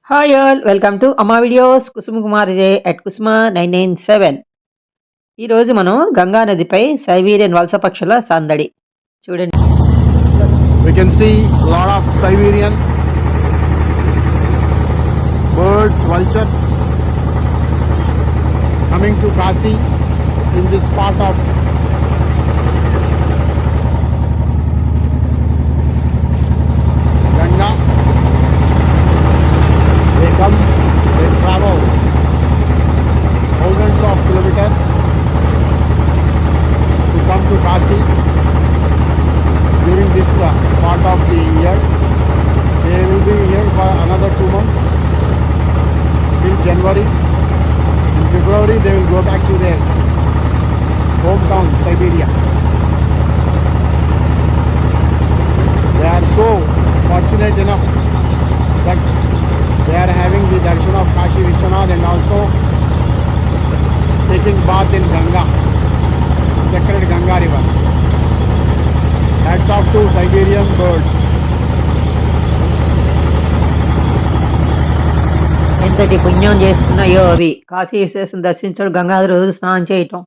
Hi all welcome to Amma videos Kusuma Kumar J at Kusuma 997. ఈరోజు మనం గంగా నదిపై సైబీరియన్ వలస పక్షుల సందడి చూడండి. We can see a lot of Siberian birds, vultures coming to Kasi in this part of Ganga. They come, they travel thousands of kilometers to come to Kasi during this part of the year. They will be here for another 2 months till January. In February they will go back to their hometown, Siberia. They are so fortunate enough that they are having the darshan of Kashi Vishwanath and also taking bath in Ganga, sacred Ganga river. Hats off to Siberian birds. ఎంతటి పుణ్యం చేసుకున్నాయో అవి. కాశీ విశ్వేశ్వరం దర్శించడం, గంగాధర రోజు స్నానం చేయటం.